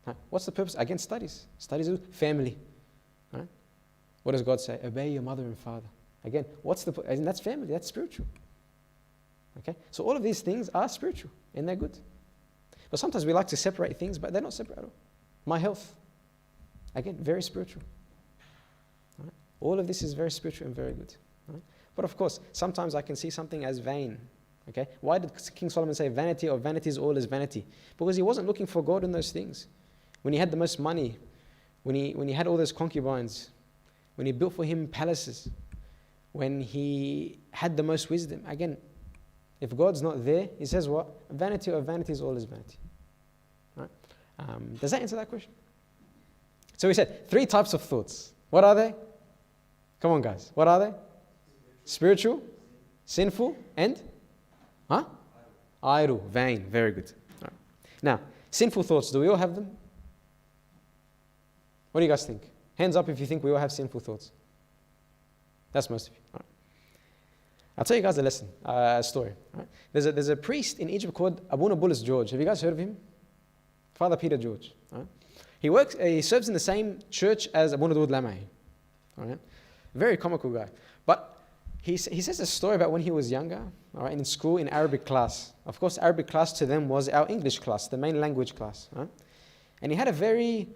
Right? What's the purpose? Again, studies. Studies of family. Right? What does God say? Obey your mother and father. Again, and that's family, that's spiritual. Okay? So all of these things are spiritual and they're good. But sometimes we like to separate things, but they're not separate at all. My health, again, very spiritual. Right? All of this is very spiritual and very good. Right? But of course, sometimes I can see something as vain. Okay? Why did King Solomon say vanity of vanities, all is vanity? Because he wasn't looking for God in those things. When he had the most money, when he had all those concubines, when he built for him palaces, when he had the most wisdom. Again, if God's not there, he says what? Vanity of vanities, all is vanity. Right? Does that answer that question? So we said 3 types of thoughts. What are they? Come on, guys. What are they? Spiritual, sinful, and idle, vain. Very good. Right. Now, sinful thoughts, do we all have them? What do you guys think? Hands up if you think we all have sinful thoughts. That's most of you. Right. I'll tell you guys a lesson, a story. Right. There's a priest in Egypt called Abuna Bulus George. Have you guys heard of him? Father Peter George. Right. He serves in the same church as Abuna Dawood Lamai. Right. Very comical guy. But he says a story about when he was younger, all right, in school, in Arabic class. Of course, Arabic class to them was our English class, the main language class. Right? And he had a very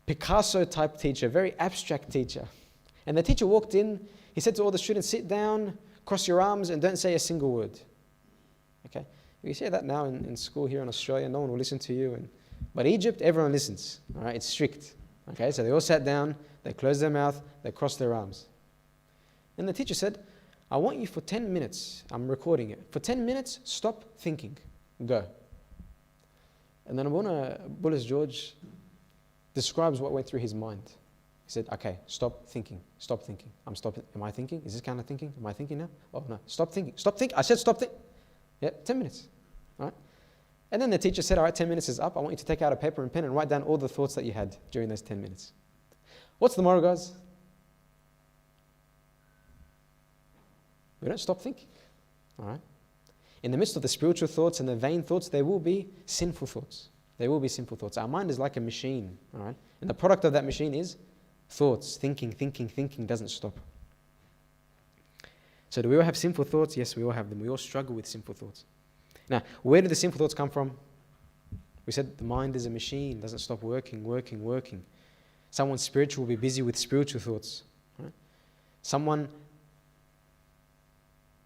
Picasso-type teacher, very abstract teacher. And the teacher walked in, he said to all the students, sit down, cross your arms, and don't say a single word. Okay? We say that now in school here in Australia, no one will listen to you. But Egypt, everyone listens. All right? It's strict. Okay? So they all sat down, they closed their mouth, they crossed their arms. And the teacher said, I want you for 10 minutes, I'm recording it. For 10 minutes, stop thinking. Go. And then Abuna Bulus George describes what went through his mind. He said, okay, stop thinking. Stop thinking. I'm stopping. Am I thinking? Is this kind of thinking? Am I thinking now? Oh, no. Stop thinking. Stop thinking. I said stop thinking. Yeah, 10 minutes. All right? And then the teacher said, all right, 10 minutes is up. I want you to take out a paper and pen and write down all the thoughts that you had during those 10 minutes. What's the moral, guys? We don't stop thinking. All right? In the midst of the spiritual thoughts and the vain thoughts, there will be sinful thoughts. There will be sinful thoughts. Our mind is like a machine. All right? And the product of that machine is thoughts. Thinking doesn't stop. So do we all have sinful thoughts? Yes, we all have them. We all struggle with sinful thoughts. Now, where do the sinful thoughts come from? We said the mind is a machine, doesn't stop working. Someone spiritual will be busy with spiritual thoughts. Right? Someone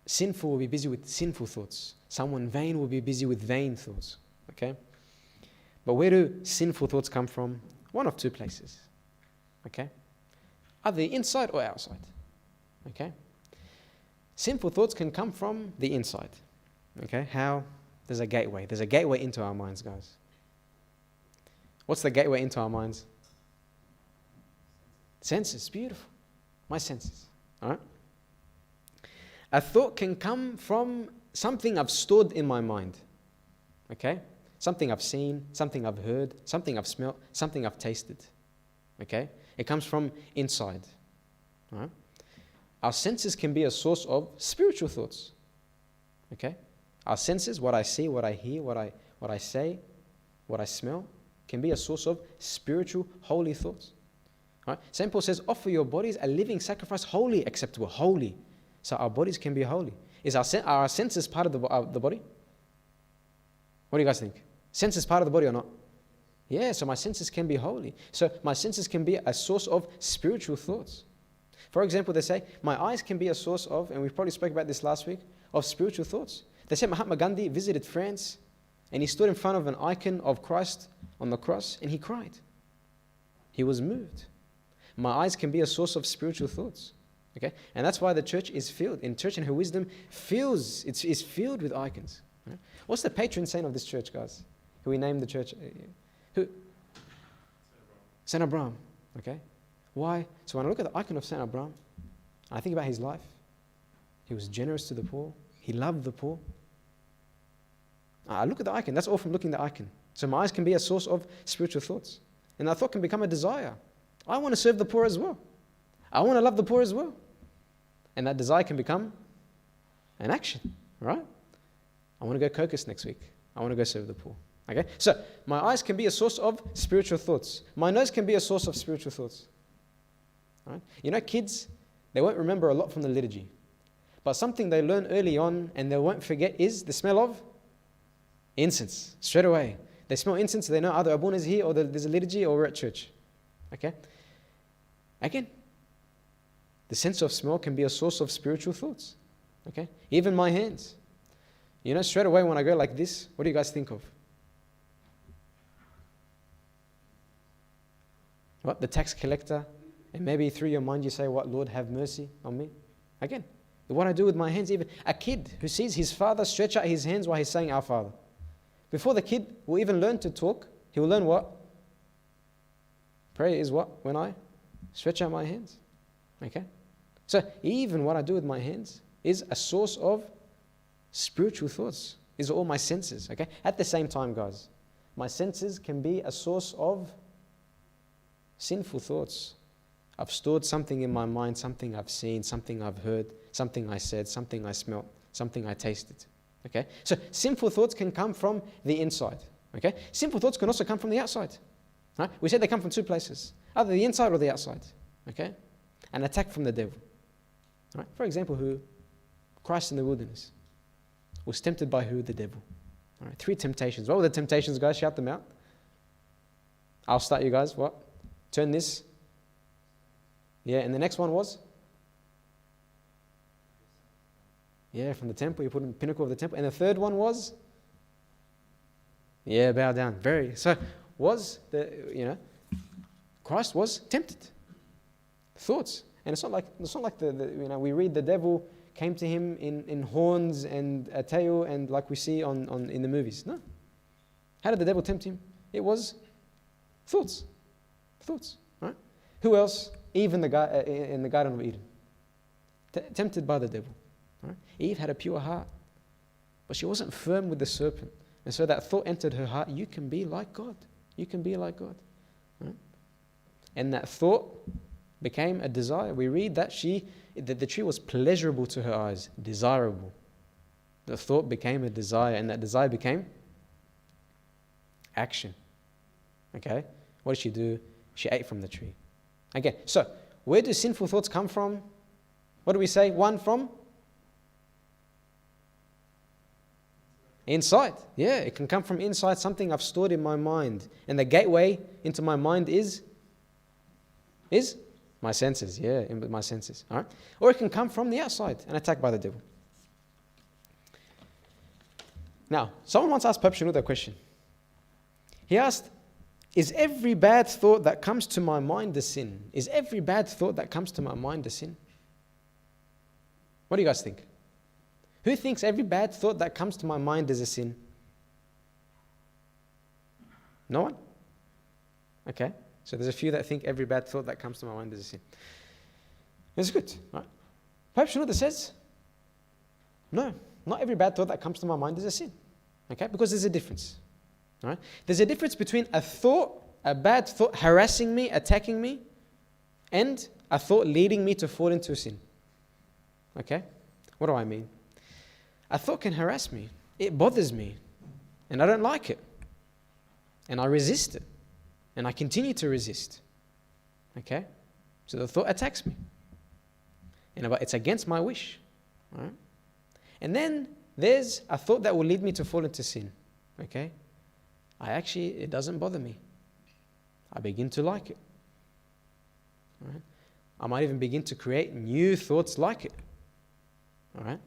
sinful will be busy with sinful thoughts. Someone vain will be busy with vain thoughts. Okay? But where do sinful thoughts come from? One of 2 places. Okay? Either inside or outside. Okay? Sinful thoughts can come from the inside. Okay? How? There's a gateway. There's a gateway into our minds, guys. What's the gateway into our minds? Senses. Beautiful. My senses. All right? A thought can come from something I've stored in my mind. Okay? Something I've seen, something I've heard, something I've smelled, something I've tasted. Okay? It comes from inside. All right? Our senses can be a source of spiritual thoughts. Okay? Our senses, what I see, what I hear, what I say, what I smell, can be a source of spiritual, holy thoughts. All right? St. Paul says, offer your bodies a living sacrifice, holy, acceptable, holy. So our bodies can be holy. Are our senses part of the body? What do you guys think? Senses part of the body or not? Yeah, so my senses can be holy. So my senses can be a source of spiritual thoughts. For example, they say, my eyes can be a source of, and we probably spoke about this last week, of spiritual thoughts. They say Mahatma Gandhi visited France and he stood in front of an icon of Christ on the cross and he cried. He was moved. My eyes can be a source of spiritual thoughts. Okay? And that's why the church is filled, in church and her wisdom, is filled with icons. Right? What's the patron saint of this church, guys? Who we named the church? Who? Saint Abraam. Okay? Why? So when I look at the icon of Saint Abraam, I think about his life. He was generous to the poor. He loved the poor. I look at the icon. That's all from looking at the icon. So my eyes can be a source of spiritual thoughts. And that thought can become a desire. I want to serve the poor as well. I want to love the poor as well. And that desire can become an action, right? I want to go Cocos next week. I want to go serve the poor. Okay? So, my eyes can be a source of spiritual thoughts. My nose can be a source of spiritual thoughts. Right? You know, kids, they won't remember a lot from the liturgy. But something they learn early on and they won't forget is the smell of incense. Straight away. They smell incense, they know either Abuna is here or there's a liturgy or we're at church. Okay? Again, the sense of smell can be a source of spiritual thoughts. Okay? Even my hands. You know, straight away when I go like this, what do you guys think of? What? The tax collector? And maybe through your mind you say, what? Lord, have mercy on me. Again, what I do with my hands, even a kid who sees his father stretch out his hands while he's saying Our Father. Before the kid will even learn to talk, he will learn what? Prayer is what? When I stretch out my hands. Okay? So even what I do with my hands is a source of spiritual thoughts. These are all my senses. Okay? At the same time, guys, my senses can be a source of sinful thoughts. I've stored something in my mind, something I've seen, something I've heard, something I said, something I smelt, something I tasted. Okay? So sinful thoughts can come from the inside. Okay? Sinful thoughts can also come from the outside. Right? We said they come from two places, either the inside or the outside. Okay? An attack from the devil. Right? For example, who? Christ in the wilderness was tempted by who? The devil. All right? 3 temptations. What were the temptations, guys? Shout them out. I'll start you guys. What? Turn this. Yeah, and the next one was? Yeah, from the temple. You put in the pinnacle of the temple. And the third one was? Yeah, bow down. So was Christ was tempted. Thoughts. And it's not like we read the devil came to him in horns and a tail and like we see on in the movies. No. How did the devil tempt him? It was thoughts. Thoughts. Right? Who else? Eve in the Garden of Eden. Tempted by the devil. Right? Eve had a pure heart. But she wasn't firm with the serpent. And so that thought entered her heart, you can be like God. You can be like God. Right? And that thought became a desire. We read that the tree was pleasurable to her eyes, desirable. The thought became a desire, and that desire became action. Okay? What did she do? She ate from the tree. Okay, so where do sinful thoughts come from? What do we say? One from? Inside. Yeah, it can come from inside, something I've stored in my mind. And the gateway into my mind is my senses. Yeah, my senses. All right? Or it can come from the outside, an attack by the devil. Now, someone once asked Pope Shenouda a question. He asked, is every bad thought that comes to my mind a sin? Is every bad thought that comes to my mind a sin? What do you guys think? Who thinks every bad thought that comes to my mind is a sin? No one? Okay. So there's a few that think every bad thought that comes to my mind is a sin. It's good. Right? Pope Shenouda says, no, not every bad thought that comes to my mind is a sin. Okay? Because there's a difference. All right? There's a difference between a thought, a bad thought harassing me, attacking me, and a thought leading me to fall into a sin. Okay? What do I mean? A thought can harass me. It bothers me. And I don't like it. And I resist it. And I continue to resist. Okay? So the thought attacks me. And it's against my wish. All right? And then there's a thought that will lead me to fall into sin. Okay? It doesn't bother me. I begin to like it. All right? I might even begin to create new thoughts like it. All right?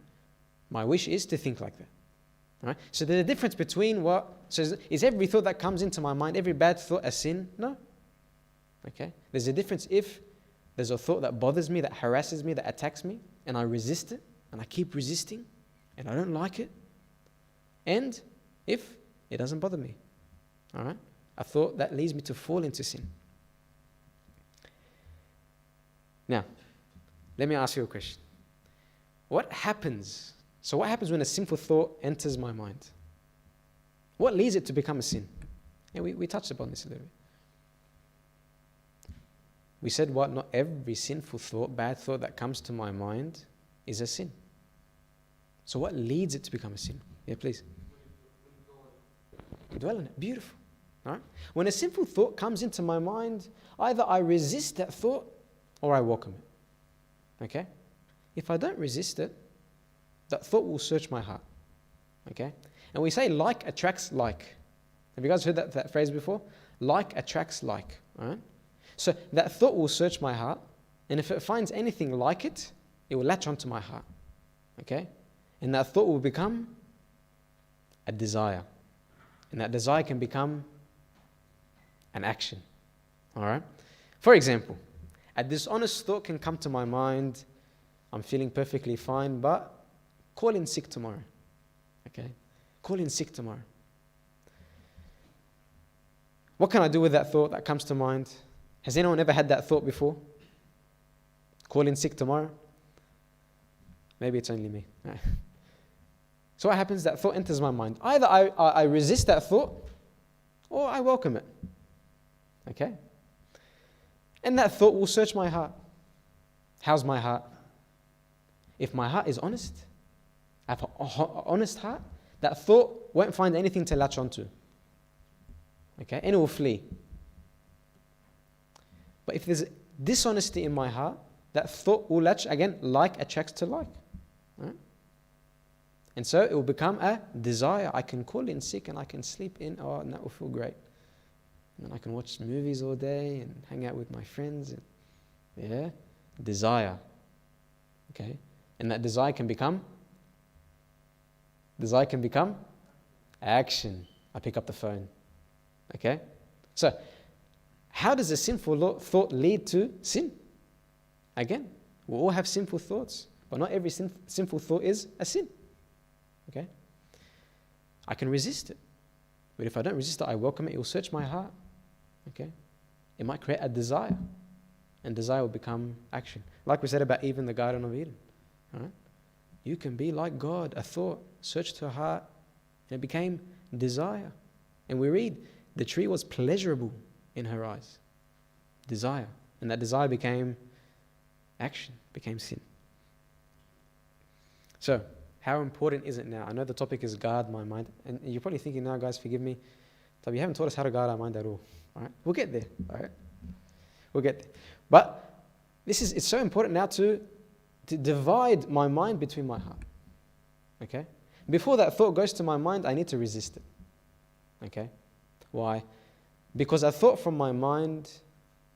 My wish is to think like that. All right? So there's a difference between is every thought that comes into my mind, every bad thought a sin? No. Okay? There's a difference if there's a thought that bothers me, that harasses me, that attacks me, and I resist it, and I keep resisting, and I don't like it, and if it doesn't bother me. All right? A thought that leads me to fall into sin. Now, let me ask you a question. What happens when a sinful thought enters my mind? What leads it to become a sin? And we touched upon this a little bit. We said what? Not every sinful thought, bad thought that comes to my mind is a sin. So what leads it to become a sin? Yeah, please. dwell in it. Beautiful. All right? When a sinful thought comes into my mind, either I resist that thought or I welcome it. Okay? If I don't resist it, that thought will search my heart. Okay? And we say like attracts like. Have you guys heard that phrase before? Like attracts like. All right? So that thought will search my heart, and if it finds anything like it, it will latch onto my heart. Okay? And that thought will become a desire. And that desire can become an action. All right? For example, a dishonest thought can come to my mind. I'm feeling perfectly fine, but call in sick tomorrow. Okay? Call in sick tomorrow. What can I do with that thought that comes to mind? Has anyone ever had that thought before? Call in sick tomorrow? Maybe it's only me. So what happens? That thought enters my mind. Either I resist that thought or I welcome it. Okay? And that thought will search my heart. How's my heart? If my heart is honest, I have an honest heart, that thought won't find anything to latch onto. Okay? And it will flee. But if there's dishonesty in my heart, that thought will latch, again, like attracts to like. Right? And so it will become a desire. I can call in sick and I can sleep in, and that will feel great. And then I can watch movies all day and hang out with my friends. And, desire. Okay? And that desire can become action. I pick up the phone. Okay? So, how does a sinful thought lead to sin? Again, we all have sinful thoughts, but not every sinful thought is a sin. Okay? I can resist it. But if I don't resist it, I welcome it. It will search my heart. Okay? It might create a desire. And desire will become action. Like we said about Eve in the Garden of Eden. All right? You can be like God. A thought searched her heart, and it became desire. And we read, the tree was pleasurable in her eyes. Desire. And that desire became action, became sin. So, how important is it now? I know the topic is guard my mind. And you're probably thinking now, guys, forgive me, but you haven't taught us how to guard our mind at all. All right? We'll get there. All right? We'll get there. But it's so important now to divide my mind between my heart. Okay? Before that thought goes to my mind, I need to resist it. Okay? Why? Because a thought from my mind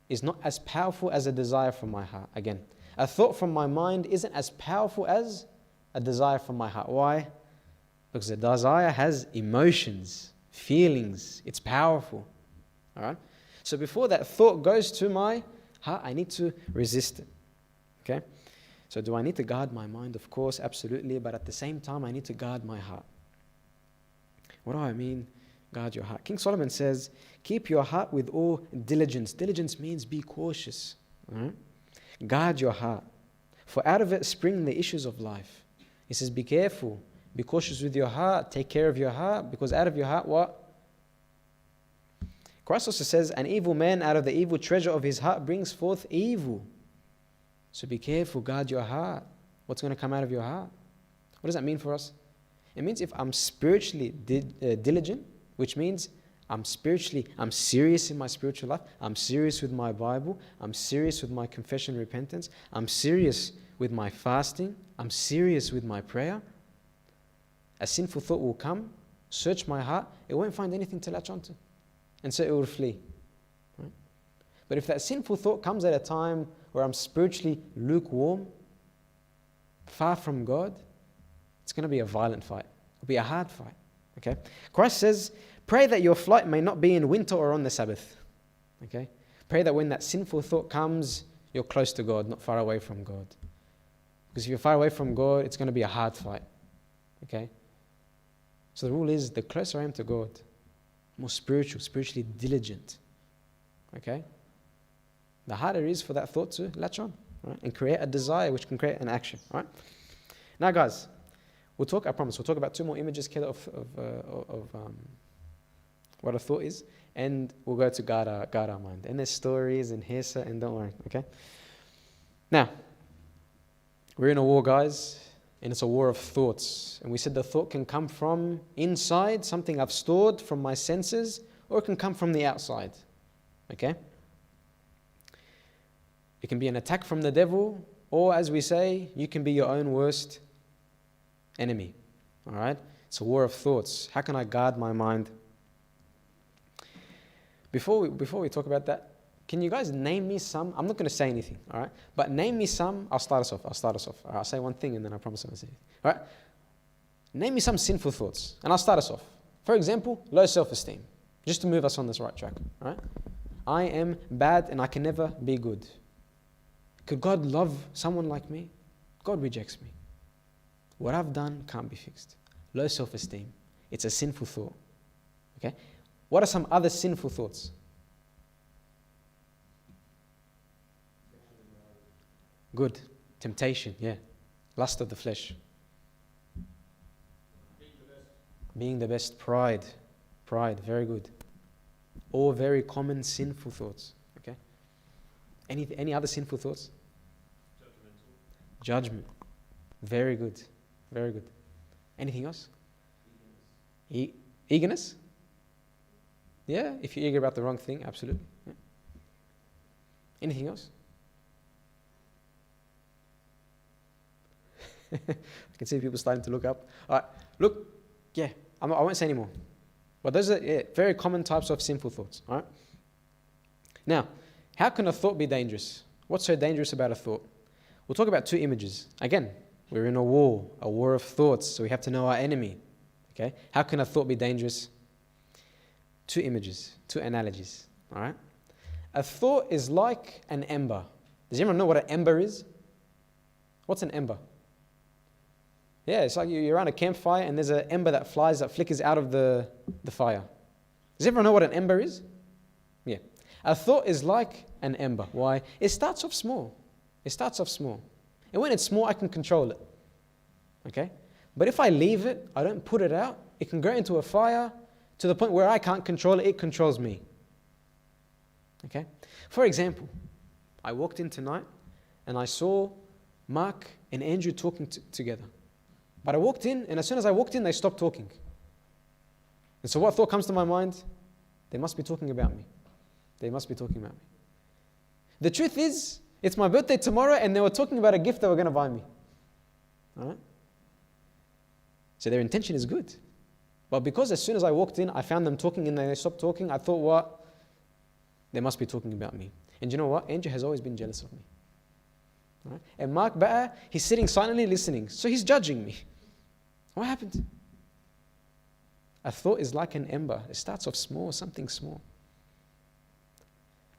is not as powerful as a desire from my heart. Again, a thought from my mind isn't as powerful as a desire from my heart. Why? Because a desire has emotions, feelings. It's powerful. All right? So before that thought goes to my heart, I need to resist it. Okay? So do I need to guard my mind? Of course, absolutely. But at the same time, I need to guard my heart. What do I mean? Guard your heart. King Solomon says, keep your heart with all diligence. Diligence means be cautious. All right? Guard your heart. For out of it spring the issues of life. He says, be careful. Be cautious with your heart. Take care of your heart. Because out of your heart, what? Christ also says, an evil man out of the evil treasure of his heart brings forth evil. So be careful. Guard your heart. What's going to come out of your heart? What does that mean for us? It means if I'm spiritually diligent, which means I'm serious in my spiritual life. I'm serious with my Bible. I'm serious with my confession, repentance. I'm serious with my fasting. I'm serious with my prayer. A sinful thought will come, search my heart. It won't find anything to latch onto. And so it will flee. Right? But if that sinful thought comes at a time where I'm spiritually lukewarm, far from God, it's going to be a violent fight. It'll be a hard fight. Okay? Christ says, pray that your flight may not be in winter or on the Sabbath. Okay? Pray that when that sinful thought comes, you're close to God, not far away from God. Because if you're far away from God, it's going to be a hard fight. Okay? So the rule is, the closer I am to God, more spiritually diligent. Okay? The harder it is for that thought to latch on. Right? And create a desire which can create an action. Right? Now guys, I promise, we'll talk about 2 more images of what a thought is, and we'll go to guard our mind. And there's stories and and don't worry, okay? Now, we're in a war, guys. And it's a war of thoughts. And we said the thought can come from inside, something I've stored from my senses, or it can come from the outside. Okay? It can be an attack from the devil, or as we say, you can be your own worst enemy. All right? It's a war of thoughts. How can I guard my mind? Before we talk about that, can you guys name me some? I'm not going to say anything, all right? But name me some. I'll start us off. All right, I'll say one thing and then I promise I won't say anything. All right? Name me some sinful thoughts and I'll start us off. For example, low self-esteem. Just to move us on this right track, all right? I am bad and I can never be good. Could God love someone like me? God rejects me. What I've done can't be fixed. Low self-esteem. It's a sinful thought. Okay? What are some other sinful thoughts? Good. Temptation, yeah. Lust of the flesh. Being the best. Pride. Pride, very good. All very common sinful thoughts. Okay? Any other sinful thoughts? Judgment. Very good. Very good. Anything else? Eagerness? Yeah, if you're eager about the wrong thing, absolutely. Yeah. Anything else? I can see people starting to look up. All right, look, yeah, I won't say any more. But those are very common types of sinful thoughts. All right. Now, how can a thought be dangerous? What's so dangerous about a thought? We'll talk about two images. Again, we're in a war of thoughts, so we have to know our enemy. Okay? How can a thought be dangerous? Two images, two analogies. All right? A thought is like an ember. Does anyone know what an ember is? What's an ember? Yeah, it's like you're around a campfire and there's an ember that flickers out of the fire. Does everyone know what an ember is? Yeah. A thought is like an ember. Why? It starts off small. And when it's small, I can control it. Okay? But if I leave it, I don't put it out, it can go into a fire to the point where I can't control it, it controls me. Okay? For example, I walked in tonight and I saw Mark and Andrew talking together. But I walked in, and as soon as I walked in, they stopped talking. And so what thought comes to my mind? They must be talking about me. They must be talking about me. The truth is, it's my birthday tomorrow, and they were talking about a gift they were going to buy me. All right? So their intention is good. But because as soon as I walked in, I found them talking, and they stopped talking, I thought, what? They must be talking about me. And you know what? Andrew has always been jealous of me. All right? And Mark Ba'a, he's sitting silently listening. So he's judging me. What happened? A thought is like an ember. It starts off small, something small.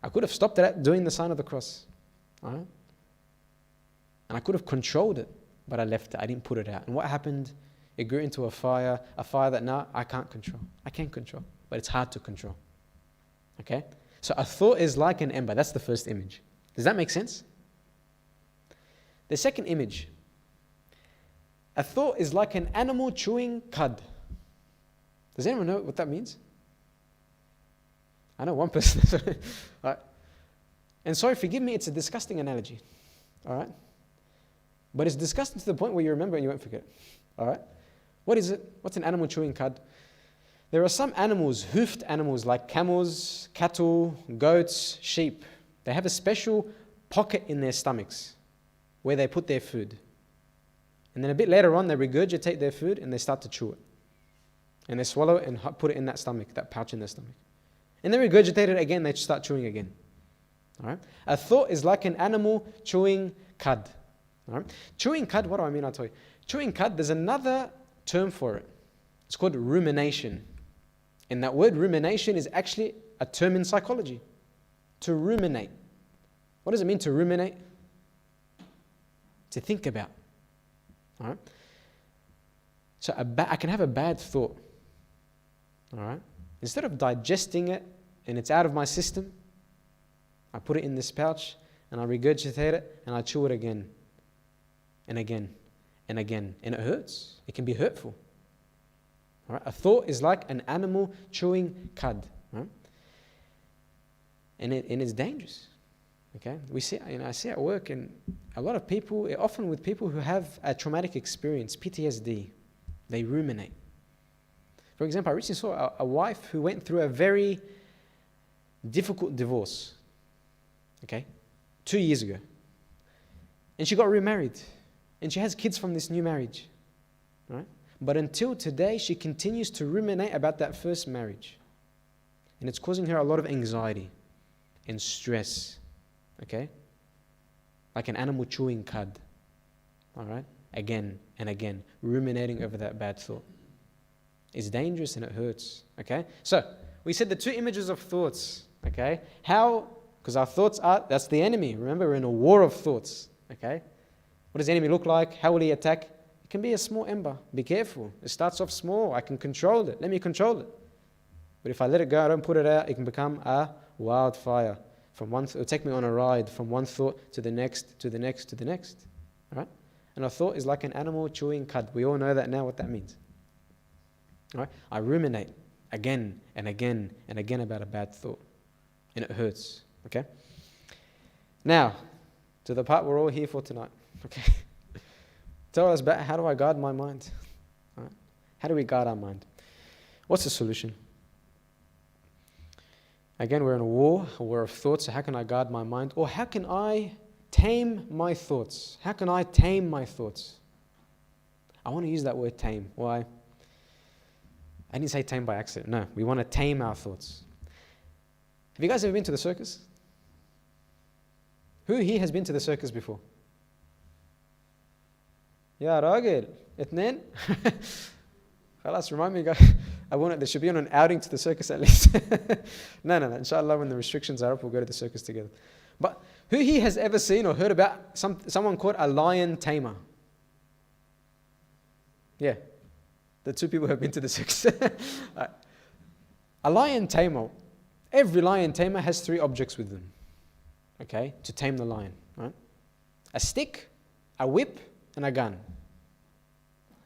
I could have stopped it at doing the sign of the cross. All right? And I could have controlled it, but I left it. I didn't put it out. And what happened? It grew into a fire that now I can't control. I can control, but it's hard to control. Okay? So a thought is like an ember. That's the first image. Does that make sense? The second image. A thought is like an animal chewing cud. Does anyone know what that means? I know one person. All right. And sorry, forgive me, it's a disgusting analogy. All right? But it's disgusting to the point where you remember and you won't forget. All right? What is it? What's an animal chewing cud? There are some animals, hoofed animals like camels, cattle, goats, sheep. They have a special pocket in their stomachs where they put their food. And then a bit later on, they regurgitate their food and they start to chew it. And they swallow it and put it in that stomach, that pouch in their stomach. And they regurgitate it again, they start chewing again. All right? A thought is like an animal chewing cud. All right? Chewing cud, what do I mean? I'll tell you. Chewing cud, there's another term for it. It's called rumination. And that word rumination is actually a term in psychology. To ruminate. What does it mean to ruminate? To think about. All right? So I can have a bad thought. All right? Instead of digesting it and it's out of my system, I put it in this pouch and I regurgitate it and I chew it again and again and again. And it hurts. It can be hurtful. All right? A thought is like an animal chewing cud. Right? And it's dangerous. Okay, I see at work, and a lot of people, often with people who have a traumatic experience, PTSD, they ruminate. For example, I recently saw a wife who went through a very difficult divorce, okay, 2 years ago. And she got remarried, and she has kids from this new marriage, right? But until today, she continues to ruminate about that first marriage. And it's causing her a lot of anxiety and stress, okay? Like an animal chewing cud, all right? Again and again, ruminating over that bad thought. It's dangerous and it hurts, okay? So, we said the two images of thoughts, okay? How? Because our thoughts that's the enemy. Remember, we're in a war of thoughts, okay? What does the enemy look like? How will he attack? It can be a small ember. Be careful. It starts off small. I can control it. Let me control it. But if I let it go, I don't put it out, it can become a wildfire. It'll take me on a ride from one thought to the next, to the next, to the next. All right? And a thought is like an animal chewing cud. We all know that now, what that means. All right? I ruminate again and again and again about a bad thought. And it hurts. Okay? Now, to the part we're all here for tonight. Okay? Tell us about how do I guard my mind? All right? How do we guard our mind? What's the solution? Again, we're in a war of thoughts. So how can I guard my mind? Or how can I tame my thoughts? How can I tame my thoughts? I want to use that word tame. Why? I didn't say tame by accident. No, we want to tame our thoughts. Have you guys ever been to the circus? Who here has been to the circus before? Yeah, راجل اثنين. خلاص, remind me, guys. There should be on an outing to the circus at least. No. Inshallah, when the restrictions are up, we'll go to the circus together. But who here has ever seen or heard about someone called a lion tamer? Yeah. The two people who have been to the circus. A lion tamer. Every lion tamer has 3 objects with them. Okay? To tame the lion. Right? A stick, a whip, and a gun.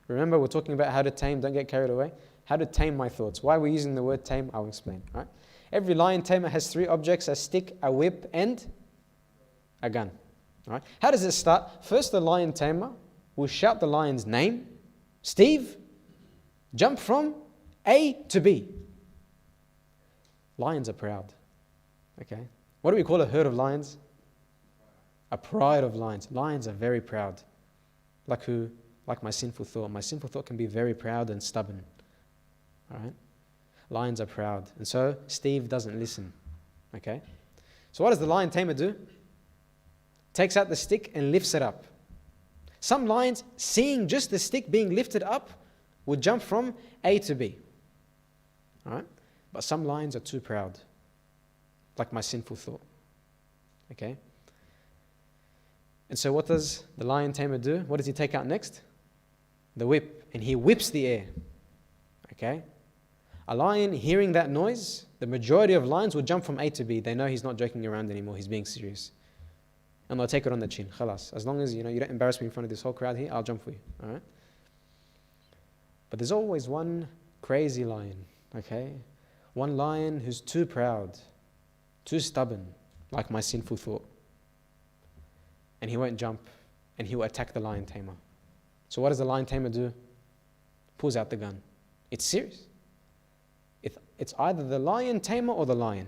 Remember, we're talking about how to tame, don't get carried away. How to tame my thoughts. Why we're using the word tame, I'll explain. Right? Every lion tamer has 3 objects, a stick, a whip, and a gun. Right? How does it start? First, the lion tamer will shout the lion's name. Steve, jump from A to B. Lions are proud. Okay? What do we call a herd of lions? A pride of lions. Lions are very proud. Like who? Like my sinful thought. My sinful thought can be very proud and stubborn. All right? Lions are proud. And so Steve doesn't listen. Okay? So what does the lion tamer do? Takes out the stick and lifts it up. Some lions, seeing just the stick being lifted up, will jump from A to B. All right? But some lions are too proud. Like my sinful thought. Okay? And so what does the lion tamer do? What does he take out next? The whip. And he whips the air. Okay? A lion hearing that noise, the majority of lions will jump from A to B. They know he's not joking around anymore. He's being serious. And they'll take it on the chin. Khalas. As long as you don't embarrass me in front of this whole crowd here, I'll jump for you. All right? But there's always one crazy lion. Okay? One lion who's too proud, too stubborn, like my sinful thought. And he won't jump, and he will attack the lion tamer. So what does the lion tamer do? Pulls out the gun. It's serious. It's either the lion tamer or the lion.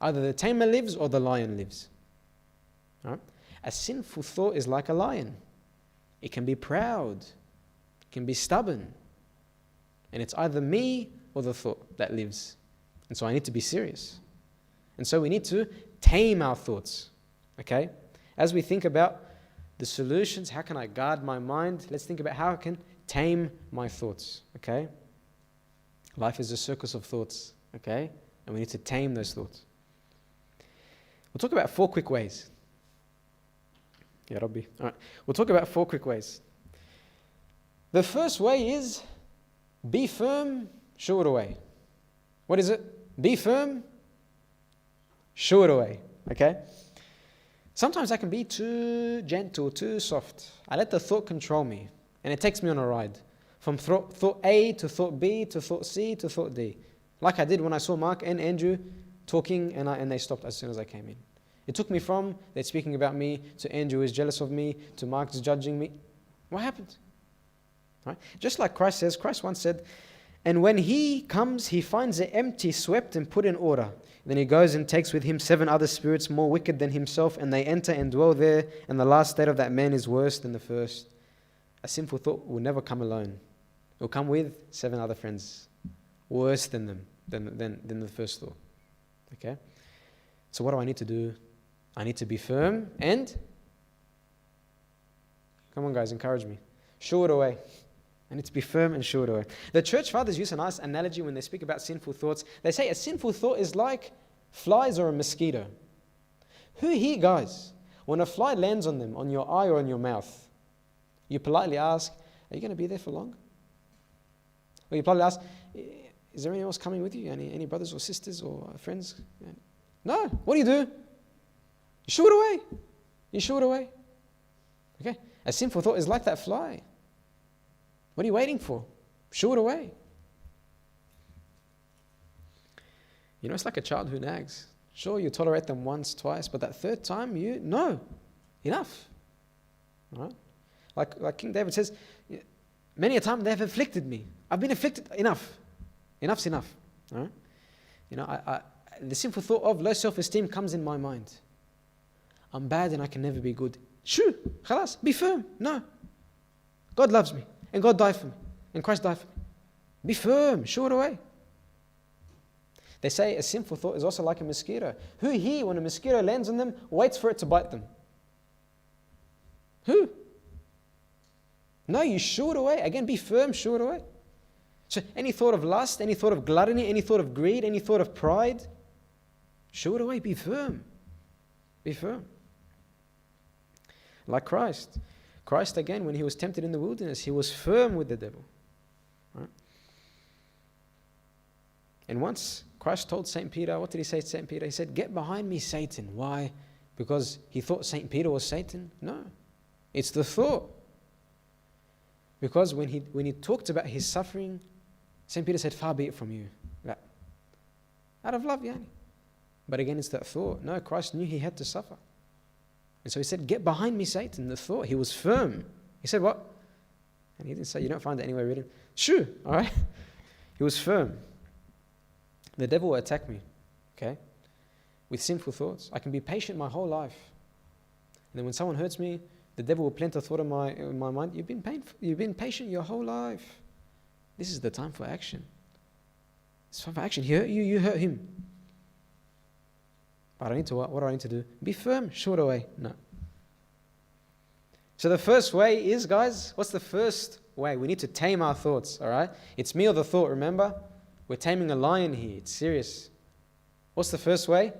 Either the tamer lives or the lion lives. All right? A sinful thought is like a lion. It can be proud. It can be stubborn. And it's either me or the thought that lives. And so I need to be serious. And so we need to tame our thoughts. Okay? As we think about the solutions, how can I guard my mind? Let's think about how I can tame my thoughts. Okay? Life is a circus of thoughts. Okay? And we need to tame those thoughts. We'll talk about 4 quick ways. Ya Rabbi. All right. We'll talk about 4 quick ways. The first way is be firm, shoo it away. What is it? Be firm, shoo it away. Okay? Sometimes I can be too gentle, too soft. I let the thought control me. And it takes me on a ride. From thought A to thought B to thought C to thought D. Like I did when I saw Mark and Andrew talking and they stopped as soon as I came in. It took me from they're speaking about me to Andrew is jealous of me to Mark is judging me. What happened? Right? Just like Christ once said, and when he comes, he finds it empty, swept, and put in order. Then he goes and takes with him 7 other spirits more wicked than himself, and they enter and dwell there, and the last state of that man is worse than the first. A sinful thought will never come alone. It will come with 7 other friends, worse than them, than the first thought. Okay? So what do I need to do? I need to be firm and, come on guys, encourage me, shoo it away. I need to be firm and shoo it away. The church fathers use a nice analogy when they speak about sinful thoughts. They say a sinful thought is like flies or a mosquito. Who here, guys, when a fly lands on them, on your eye or on your mouth, you politely ask, are you going to be there for long? Or you politely ask, is there anyone else coming with you? Any brothers or sisters or friends? No. What do? You shoo it away. You shoo it away. Okay? A sinful thought is like that fly. What are you waiting for? Shoo it away. You know, it's like a child who nags. Sure, you tolerate them once, twice, but that third time, no. Enough. All right? Like King David says, many a time they have afflicted me. I've been afflicted. Enough. Enough's enough. All right? You know, the simple thought of low self-esteem comes in my mind. I'm bad and I can never be good. Shoo, khalas, be firm. No. God loves me. And God died for me. And Christ died for me. Be firm. Shoo it away. They say a sinful thought is also like a mosquito. Who here, when a mosquito lands on them, waits for it to bite them? Who? No, you shoo it away. Again, be firm. Shoo it away. So any thought of lust, any thought of gluttony, any thought of greed, any thought of pride, shoo it away. Be firm. Be firm. Like Christ. Christ, again, when he was tempted in the wilderness, he was firm with the devil. Right? And once Christ told St. Peter, what did he say to St. Peter? He said, get behind me, Satan. Why? Because he thought St. Peter was Satan? No. It's the thought. Because when he talked about his suffering, St. Peter said, far be it from you. That, out of love, yani. But again, it's that thought. No, Christ knew he had to suffer. And so he said, get behind me, Satan. The thought. He was firm. He said, what? And he didn't say, you don't find it anywhere written. Shoo, all right? He was firm. The devil will attack me, okay, with sinful thoughts. I can be patient my whole life. And then when someone hurts me, the devil will plant a thought in my mind. You've been patient your whole life. This is the time for action. It's time for action. He hurt you, you hurt him. But I need to what do I need to do? Be firm, shoo it away. No. So the first way is, guys, what's the first way? We need to tame our thoughts, all right? It's me or the thought, remember? We're taming a lion here. It's serious. What's the first way?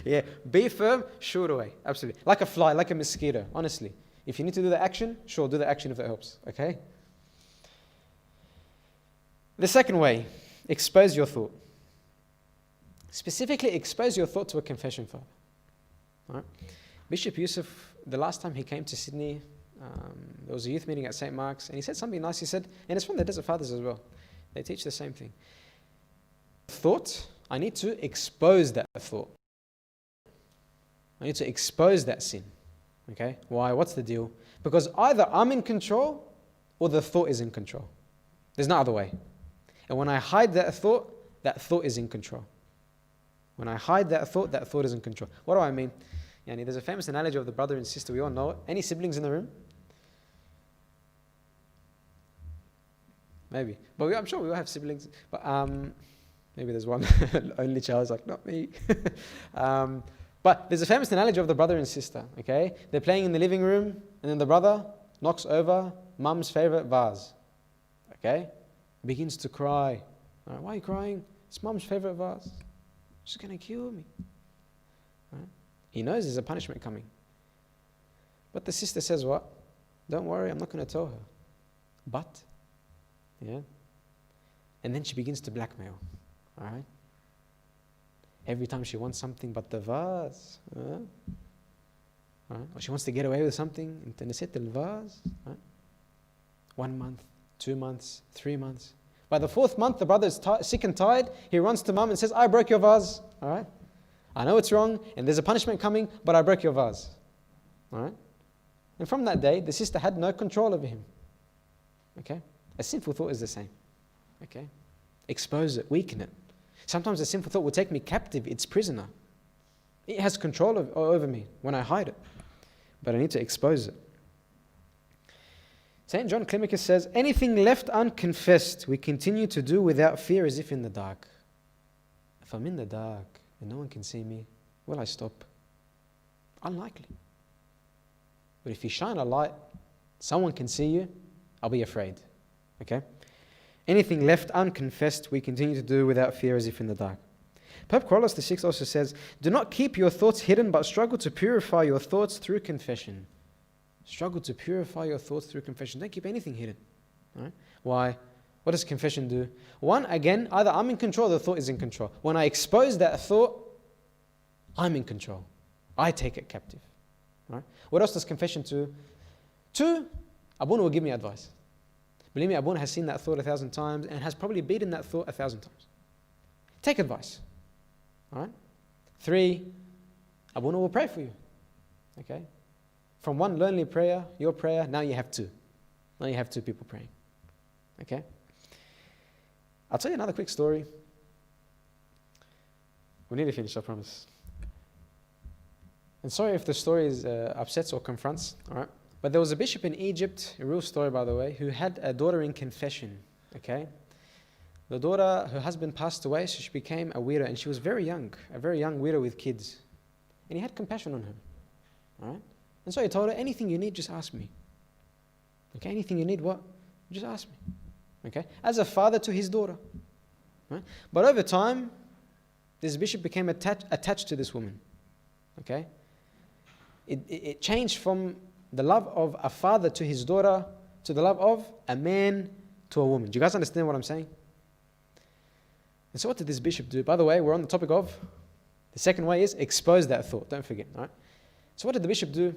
Yeah, be firm, shoo it away. Absolutely. Like a fly, like a mosquito, honestly. If you need to do the action, sure, do the action if it helps, okay? The second way, expose your thought. Specifically, expose your thought to a confession father. All right? Bishop Yusuf, the last time he came to Sydney, there was a youth meeting at St. Mark's, and he said something nice. He said, and it's from the Desert Fathers as well. They teach the same thing. Thought, I need to expose that thought. I need to expose that sin. Okay? Why? What's the deal? Because either I'm in control or the thought is in control. There's no other way. And when I hide that thought is in control. When I hide that thought is in control. What do I mean? Yani, there's a famous analogy of the brother and sister. We all know it. Any siblings in the room? Maybe. But I'm sure we all have siblings. But maybe there's one only child is like, not me. But there's a famous analogy of the brother and sister. Okay? They're playing in the living room, and then the brother knocks over mum's favorite vase. Okay? Begins to cry. Right, why are you crying? It's mum's favorite vase. She's going to kill me. Right? He knows there's a punishment coming. But the sister says what? Don't worry, I'm not going to tell her. But, yeah. And then she begins to blackmail. All right? Every time she wants something but the vase. All right? Or she wants to get away with something. انت نسيت الvase. Right? 1 month, 2 months, 3 months. By the 4th month, the brother is sick and tired. He runs to mum and says, I broke your vase. All right? I know it's wrong and there's a punishment coming, but I broke your vase. All right? And from that day, the sister had no control over him. Okay? A sinful thought is the same. Okay? Expose it, weaken it. Sometimes a sinful thought will take me captive, it's prisoner. It has control over me when I hide it. But I need to expose it. St. John Climacus says, anything left unconfessed, we continue to do without fear as if in the dark. If I'm in the dark and no one can see me, will I stop? Unlikely. But if you shine a light, someone can see you, I'll be afraid. Okay? Anything left unconfessed, we continue to do without fear as if in the dark. Pope Kirollos VI also says, do not keep your thoughts hidden, but struggle to purify your thoughts through confession. Struggle to purify your thoughts through confession. Don't keep anything hidden. Right? Why? What does confession do? One, again, either I'm in control or the thought is in control. When I expose that thought, I'm in control. I take it captive. Right? What else does confession do? 2, Abuna will give me advice. Believe me, Abuna has seen that thought 1,000 times and has probably beaten that thought 1,000 times. Take advice. All right? 3, Abuna will pray for you. Okay? From one lonely prayer, your prayer, now you have 2. Now you have 2 people praying. Okay? I'll tell you another quick story. We need to finish, I promise. And sorry if the story is upsets or confronts, all right? But there was a bishop in Egypt, a real story by the way, who had a daughter in confession, okay? The daughter, her husband passed away, so she became a widow, and she was very young, a very young widow with kids. And he had compassion on her, all right? And so he told her, anything you need, just ask me. Okay, anything you need, what? Just ask me. Okay, as a father to his daughter. Right? But over time, this bishop became attached to this woman. Okay, it changed from the love of a father to his daughter to the love of a man to a woman. Do you guys understand what I'm saying? And so what did this bishop do? By the way, we're on the topic of, the second way is expose that thought. Don't forget. All right? So what did the bishop do?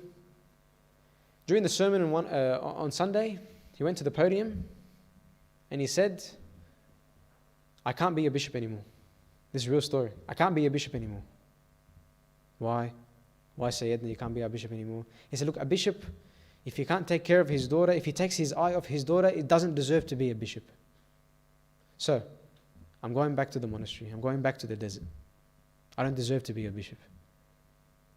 During the sermon on Sunday, he went to the podium and he said, I can't be a bishop anymore. This is a real story. I can't be a bishop anymore. Why? Why, Sayyidina, you can't be a bishop anymore? He said, look, a bishop, if he can't take care of his daughter, if he takes his eye off his daughter, it doesn't deserve to be a bishop. So, I'm going back to the monastery. I'm going back to the desert. I don't deserve to be a bishop.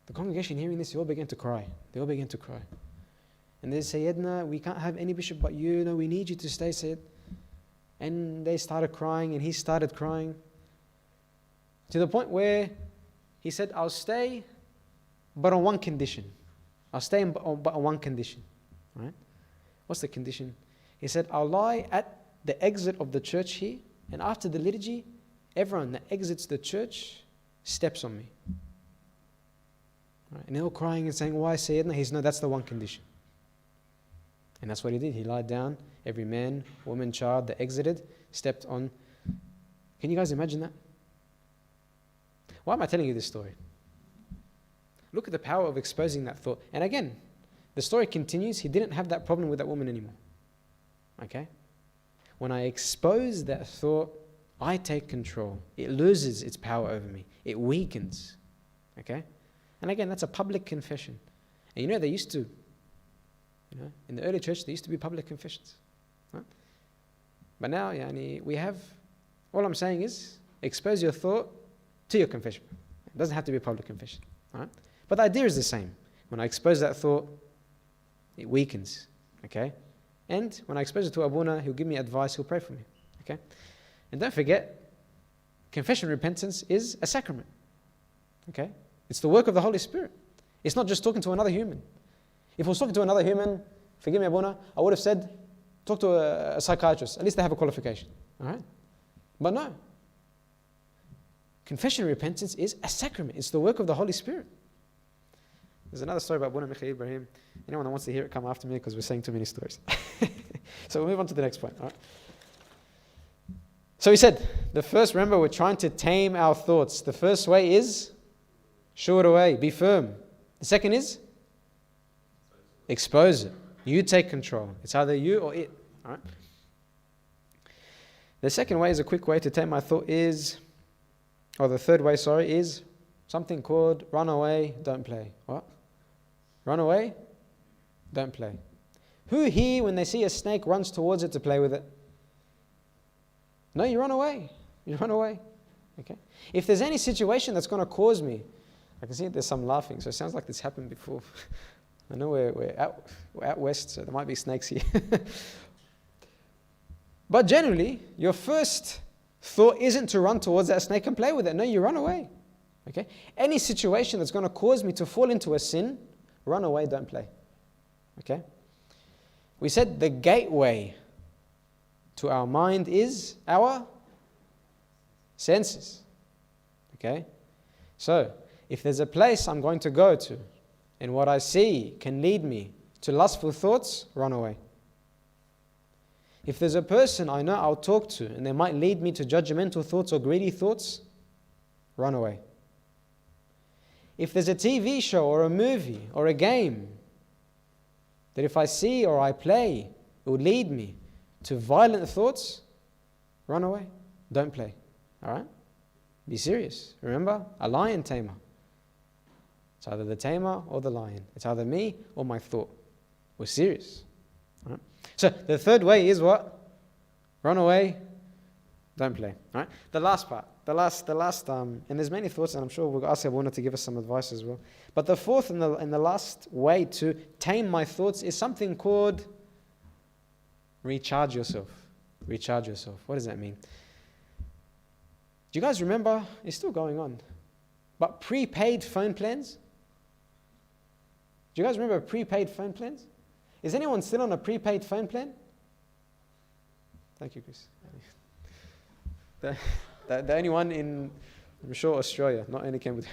The congregation hearing this, they all began to cry. They all began to cry. And they said, Sayyidina, we can't have any bishop but you. No, we need you to stay, Sayyid. And they started crying, and he started crying. To the point where he said, I'll stay, but on one condition. I'll stay but on one condition. Right? What's the condition? He said, I'll lie at the exit of the church here, and after the liturgy, everyone that exits the church steps on me. Right? And they're all crying and saying, why, Sayyidina? He said, no, that's the one condition. And that's what he did. He lied down. Every man, woman, child that exited stepped on. Can you guys imagine that? Why am I telling you this story? Look at the power of exposing that thought. And again, the story continues. He didn't have that problem with that woman anymore. Okay? When I expose that thought, I take control. It loses its power over me. It weakens. Okay? And again, that's a public confession. And you know, they used to, in the early church, there used to be public confessions. Right? But now, we have, all I'm saying is, expose your thought to your confession. It doesn't have to be a public confession. Right? But the idea is the same. When I expose that thought, it weakens. Okay? And when I expose it to Abuna, he'll give me advice, he'll pray for me. Okay? And don't forget, confession repentance is a sacrament. Okay? It's the work of the Holy Spirit. It's not just talking to another human. If I was talking to another human, forgive me, Abuna, I would have said, talk to a psychiatrist. At least they have a qualification. All right? But no. Confession repentance is a sacrament. It's the work of the Holy Spirit. There's another story about Abuna Mikhail Ibrahim. Anyone that wants to hear it, come after me because we're saying too many stories. So we'll move on to the next point. All right? So he said, the first, remember, we're trying to tame our thoughts. The first way is shoo it away, be firm. The second is expose it. You take control. It's either you or it. All right? The second way is a quick way to tame my thought is, or the third way, is something called run away, don't play. What? Run away, don't play. Who here, when they see a snake, runs towards it to play with it? No, you run away. You run away. Okay? If there's any situation that's going to cause me, I can see there's some laughing, so it sounds like this happened before. I know we're out west, so there might be snakes here. But generally, your first thought isn't to run towards that snake and play with it. No, you run away. Okay? Any situation that's going to cause me to fall into a sin, run away, don't play. Okay? We said the gateway to our mind is our senses. Okay? So, if there's a place I'm going to go to, and what I see can lead me to lustful thoughts, run away. If there's a person I know I'll talk to, and they might lead me to judgmental thoughts or greedy thoughts, run away. If there's a TV show or a movie or a game that if I see or I play, it will lead me to violent thoughts, run away. Don't play. All right? Be serious. Remember, a lion tamer. It's either the tamer or the lion. It's either me or my thought. We're serious. All right? So the third way is what? Run away, don't play. All right? The last part. The last, and there's many thoughts, and I'm sure we'll ask Abuna to give us some advice as well. But the fourth and the last way to tame my thoughts is something called recharge yourself. Recharge yourself. What does that mean? Do you guys remember? It's still going on. But prepaid phone plans? Do you guys remember prepaid phone plans? Is anyone still on a prepaid phone plan? Thank you, Chris. The only one in, I'm sure, Australia, not any Cambodia.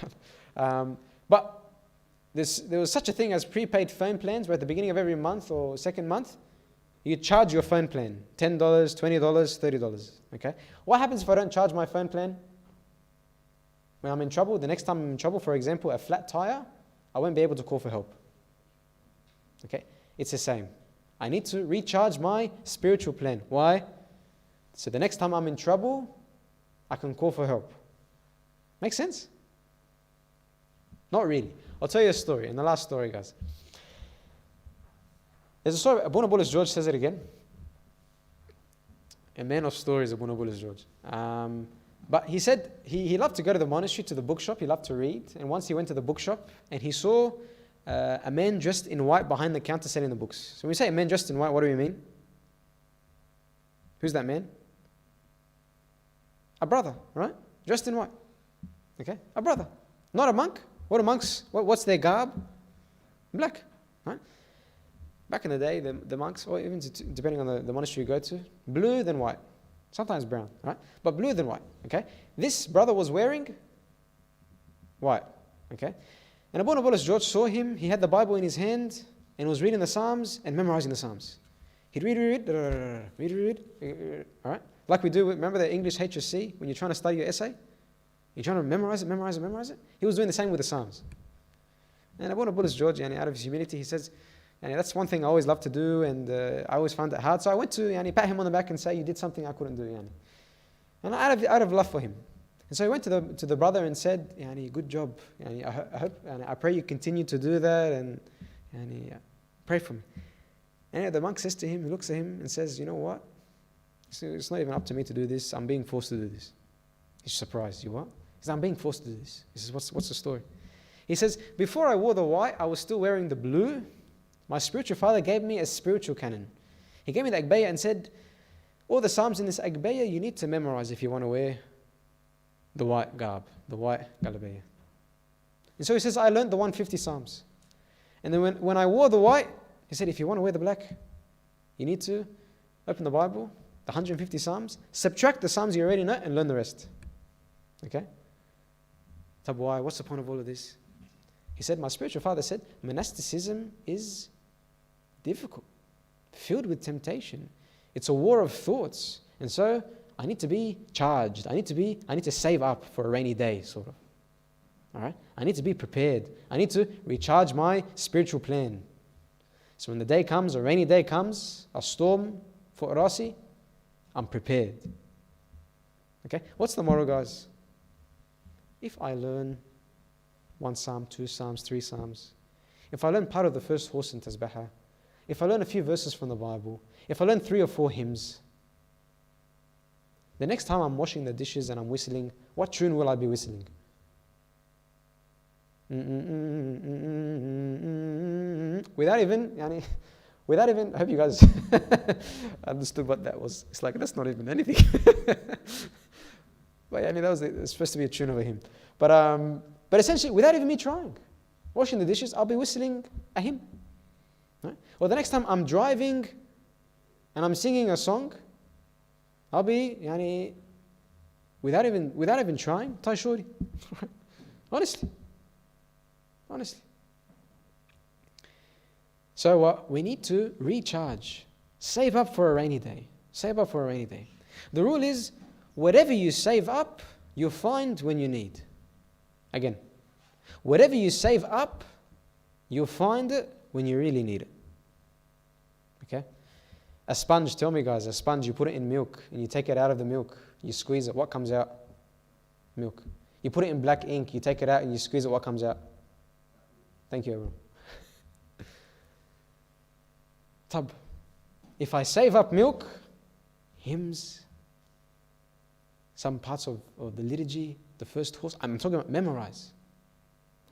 But there was such a thing as prepaid phone plans where at the beginning of every month or second month, you charge your phone plan, $10, $20, $30. Okay? What happens if I don't charge my phone plan? When I'm in trouble, the next time I'm in trouble, for example, a flat tire, I won't be able to call for help. Okay? It's the same. I need to recharge my spiritual plan. Why? So the next time I'm in trouble, I can call for help. Make sense? Not really. I'll tell you a story, and the last story, guys. There's a story, Abuna Bullis George says it again. A man of stories, Abuna Bullis George. But he said he loved to go to the monastery, to the bookshop. He loved to read. And once he went to the bookshop, and he saw a man dressed in white behind the counter selling the books. So when we say a man dressed in white, what do we mean? Who's that man? A brother, right? Dressed in white. Okay? A brother. Not a monk. What are monks? What's their garb? Black. Right? Back in the day, the monks, or even depending on the monastery you go to, blue then white. Sometimes brown, right? But blue then white. Okay? This brother was wearing white. Okay? And Abuna Bullis George saw him. He had the Bible in his hand and was reading the Psalms and memorizing the Psalms. He'd read. All right? Like we do, remember the English HSC when you're trying to study your essay? You're trying to memorize it? He was doing the same with the Psalms. And Abuna Bullis George, out of his humility, he says, that's one thing I always love to do, and I always found it hard. So I went to pat him on the back and say, you did something I couldn't do. And out of love for him. And so he went to the brother and said, good job. I hope, I pray you continue to do that, and pray for me. And the monk says to him, he looks at him and says, you know what? It's not even up to me to do this. I'm being forced to do this. He's surprised. You what? He says, I'm being forced to do this. He says, what's the story? He says, before I wore the white, I was still wearing the blue. My spiritual father gave me a spiritual canon. He gave me the Agbeya and said, all the Psalms in this Agbeya you need to memorize if you want to wear the white garb, the white Galabeya. And so he says, I learned the 150 Psalms. And then when I wore the white, he said, if you want to wear the black, you need to open the Bible, the 150 Psalms, subtract the Psalms you already know, and learn the rest. Okay? Tabwai, what's the point of all of this? He said, my spiritual father said, monasticism is difficult, filled with temptation. It's a war of thoughts. And so I need to be charged. I need to save up for a rainy day, sort of. All right? I need to be prepared. I need to recharge my spiritual plan. So when the day comes, a rainy day comes, a storm for Urasi, I'm prepared. Okay? What's the moral, guys? If I learn 1 psalm, 2 psalms, 3 psalms, if I learn part of the first horse in Tasbihah, if I learn a few verses from the Bible, if I learn 3 or 4 hymns, the next time I'm washing the dishes and I'm whistling, what tune will I be whistling? Without even, I hope you guys understood what that was. It's like, that's not even anything. But that was supposed to be a tune of a hymn. But essentially, without even me trying, washing the dishes, I'll be whistling a hymn. Right? Or the next time I'm driving and I'm singing a song, I'll be, without even trying, Taishuri. Honestly. So what? We need to recharge. Save up for a rainy day. The rule is, whatever you save up, you'll find when you need. Again, whatever you save up, you'll find it when you really need it. Okay? A sponge, tell me guys, a sponge, you put it in milk and you take it out of the milk, you squeeze it, what comes out? Milk. You put it in black ink, you take it out and you squeeze it, what comes out? Thank you, Abraam. Tab. If I save up milk, hymns, some parts of the liturgy, the first horse, I'm talking about memorize.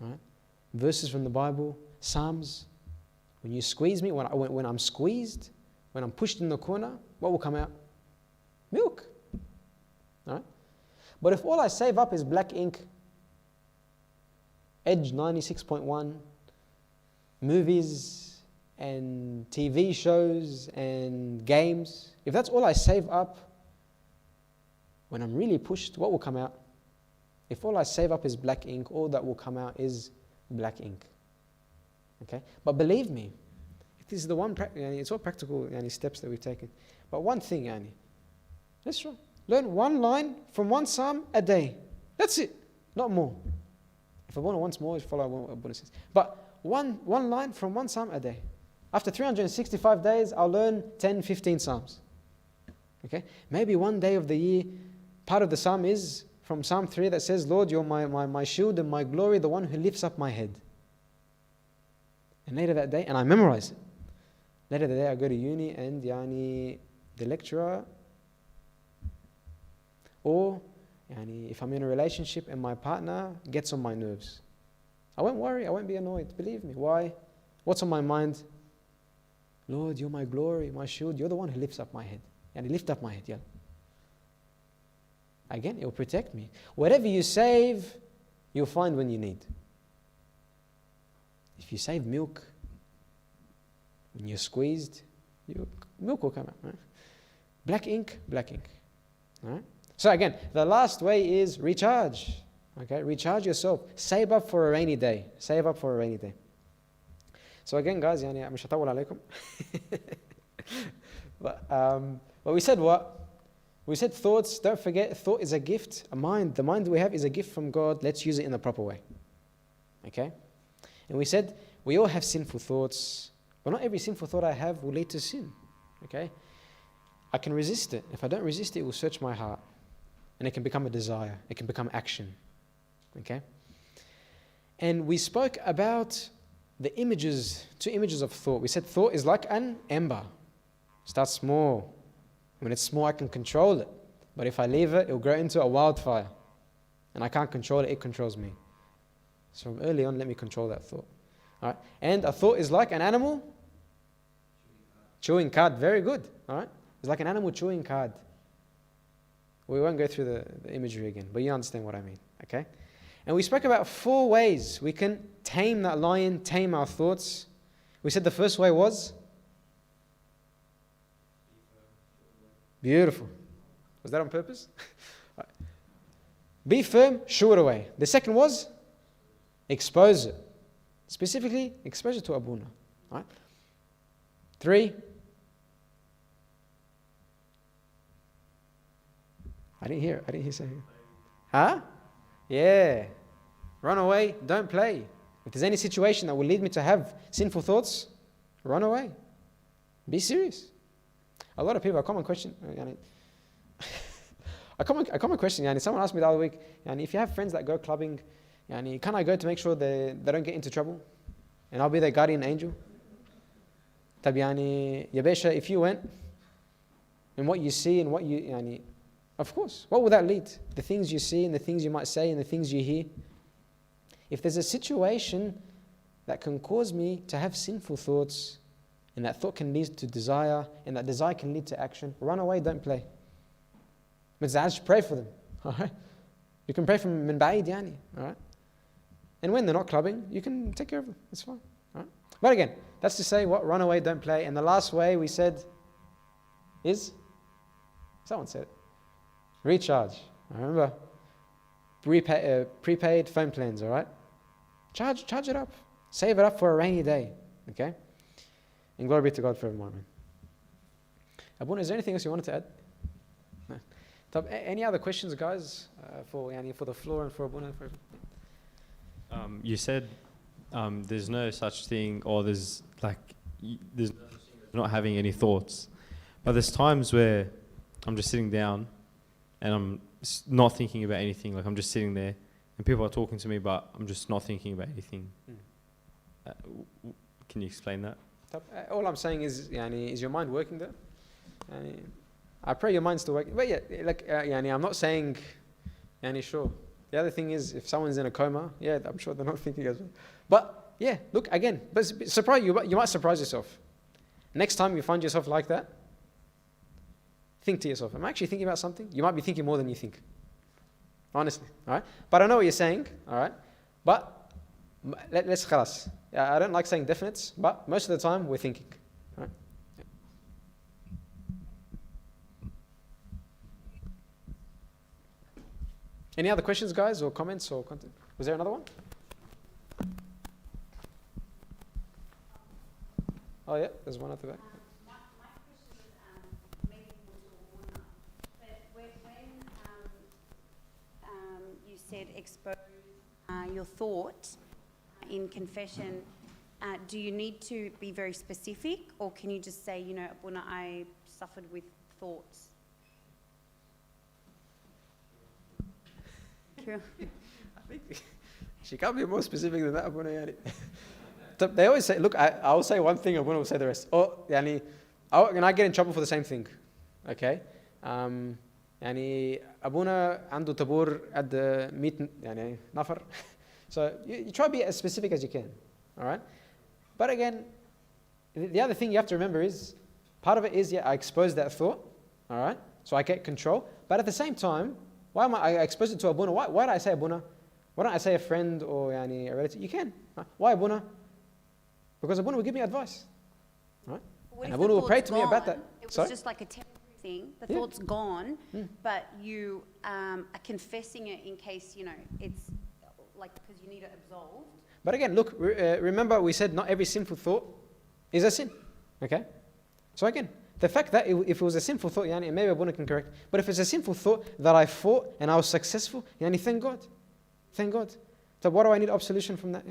Right? Verses from the Bible, Psalms. When you squeeze me, when I'm squeezed, when I'm pushed in the corner, what will come out? Milk. Right? But if all I save up is black ink, Edge 96.1, movies and TV shows and games, if that's all I save up, when I'm really pushed, what will come out? If all I save up is black ink, all that will come out is black ink. Okay? But believe me, this is the one, it's all practical steps that we've taken. But one thing, let's try. Learn 1 line from 1 psalm a day. That's it, not more. If Abuna wants more, follow what Abuna says. But one line from 1 psalm a day. After 365 days, I'll learn 10, 15 psalms. Okay? Maybe one day of the year, part of the psalm is from Psalm 3 that says, Lord, you're my shield and my glory, the one who lifts up my head. And later that day, and I memorize it. Later that day, I go to uni and the lecturer, or if I'm in a relationship and my partner gets on my nerves, I won't worry, I won't be annoyed. Believe me. Why? What's on my mind? Lord, you're my glory, my shield. You're the one who lifts up my head. Lift up my head. Yeah. Again, it will protect me. Whatever you save, you'll find when you need. If you save milk, when you're squeezed, milk will come out. Right? Black ink. Right? So again, the last way is recharge. Okay, recharge yourself. Save up for a rainy day. So again, guys, مش هطول عليكم. But we said what? We said thoughts. Don't forget, thought is a gift. A mind. The mind we have is a gift from God. Let's use it in the proper way. Okay? And we said we all have sinful thoughts, but not every sinful thought I have will lead to sin. Okay? I can resist it. If I don't resist it, it will search my heart. And it can become a desire. It can become action. Okay? And we spoke about the images, 2 images of thought. We said thought is like an ember. Starts small. When it's small, I can control it. But if I leave it, it will grow into a wildfire. And I can't control it, it controls me. So from early on, let me control that thought. All right? And a thought is like an animal chewing cud. Very good. All right? It's like an animal chewing cud. We won't go through the imagery again, but you understand what I mean. Okay? And we spoke about 4 ways we can tame that lion, tame our thoughts. We said the first way was? Beautiful. Was that on purpose? Be firm, shoo it away. The second was? Expose it. Specifically, expose it to Abuna. Right? 3. I didn't hear something. Huh? Yeah. Run away, don't play. If there's any situation that will lead me to have sinful thoughts, run away. Be serious. A lot of people, a common question, A common question, yani, someone asked me the other week, yani, if you have friends that go clubbing, yani, can I go to make sure they don't get into trouble? And I'll be their guardian angel? طب يعني يا باشا, if you went, and what you see and what you, يعني, of course, what will that lead? The things you see and the things you might say and the things you hear. If there's a situation that can cause me to have sinful thoughts, and that thought can lead to desire, and that desire can lead to action, run away, don't play. Just pray for them. All right? You can pray from min ba'id, yani. All right? And when they're not clubbing, you can take care of them. It's fine. All right? But again, that's to say what? Run away, don't play. And the last way we said is, someone said it, recharge. I remember prepaid phone plans, all right? Charge it up. Save it up for a rainy day. Okay? And glory be to God forevermore. Amen. Abuna, is there anything else you wanted to add? No. Any other questions, guys, for the floor and for Abuna? You said there's no such thing, or there's no such thing as not having any thoughts. But there's times where I'm just sitting down and I'm not thinking about anything. Like I'm just sitting there and people are talking to me, but I'm just not thinking about anything. Can you explain that? All I'm saying is, is your mind working there? I pray your mind's still working. But yeah, like, I'm not saying, sure. The other thing is, if someone's in a coma, yeah, I'm sure they're not thinking as well. But yeah, look, again, but surprise you might surprise yourself. Next time you find yourself like that, think to yourself, am I actually thinking about something? You might be thinking more than you think. Honestly, all right? But I know what you're saying, all right? But let's khalas. I don't like saying definites, but most of the time we're thinking. All right? Any other questions, guys, or comments or content? Was there another one? Oh yeah, there's one at the back. My question is maybe more to Abuna, but when you said expose your thought in confession, do you need to be very specific, or can you just say, Abuna, I suffered with thoughts? I think she can't be more specific than that, Abuna. They always say, look, I'll say one thing, Abuna will say the rest. Or, and I get in trouble for the same thing. Okay? Abuna عنده طابور قد 100 نفر. So you try to be as specific as you can. All right? But again, the other thing you have to remember is, part of it is, I expose that thought. All right? So I get control. But at the same time, why am I exposed it to Abuna? Why do I say Abuna? Why don't I say a friend or a relative? You can. Why Abuna? Because Abuna will give me advice. Right? And Abuna will pray to me about that. It was just like a temporary thing. The thought's gone, but you are confessing it in case, it's like because you need it absolved. But again, look, remember we said not every sinful thought is a sin. Okay? So again, the fact that if it was a sinful thought, maybe Abuna can correct. But if it's a sinful thought that I fought and I was successful, thank God. Thank God. So what do I need absolution from that?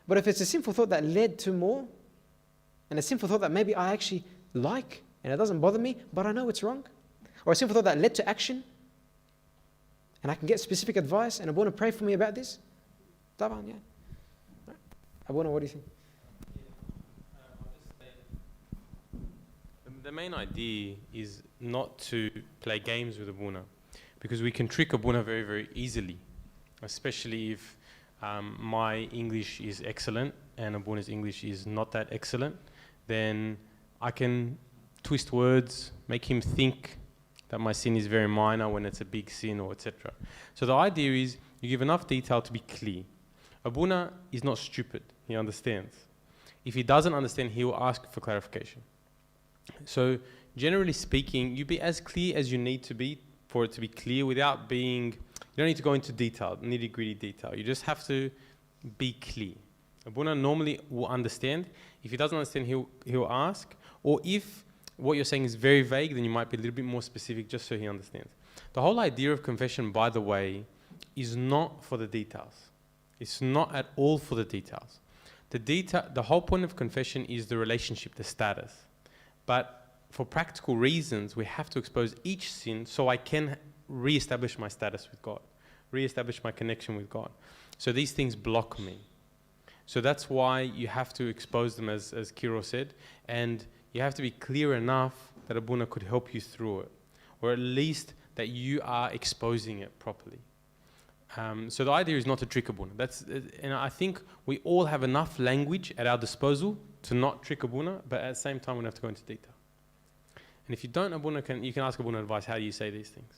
But if it's a sinful thought that led to more, and a sinful thought that maybe I actually like, and it doesn't bother me, but I know it's wrong, or a sinful thought that led to action, and I can get specific advice, and Abuna pray for me about this, taban, yeah. Abuna, what do you think? The main idea is not to play games with Abuna, because we can trick Abuna very, very easily, especially if my English is excellent and Abuna's English is not that excellent. Then I can twist words, make him think that my sin is very minor when it's a big sin, or etc. So the idea is you give enough detail to be clear. Abuna is not stupid, he understands. If he doesn't understand, he will ask for clarification. So generally speaking, you be as clear as you need to be for it to be clear without being, you don't need to go into detail, nitty-gritty detail. You just have to be clear. Abuna normally will understand. If he doesn't understand, he'll ask. Or if what you're saying is very vague, then you might be a little bit more specific just so he understands. The whole idea of confession, by the way, is not for the details. It's not at all for the details. The whole point of confession is the relationship, the status. But for practical reasons, we have to expose each sin so I can re-establish my status with God, re-establish my connection with God. So these things block me. So that's why you have to expose them, as Kiro said, and you have to be clear enough that Abuna could help you through it, or at least that you are exposing it properly. So the idea is not to trick Abuna. And I think we all have enough language at our disposal to not trick Abuna, but at the same time we don't have to go into detail. And if you don't, you can ask Abuna advice. How do you say these things?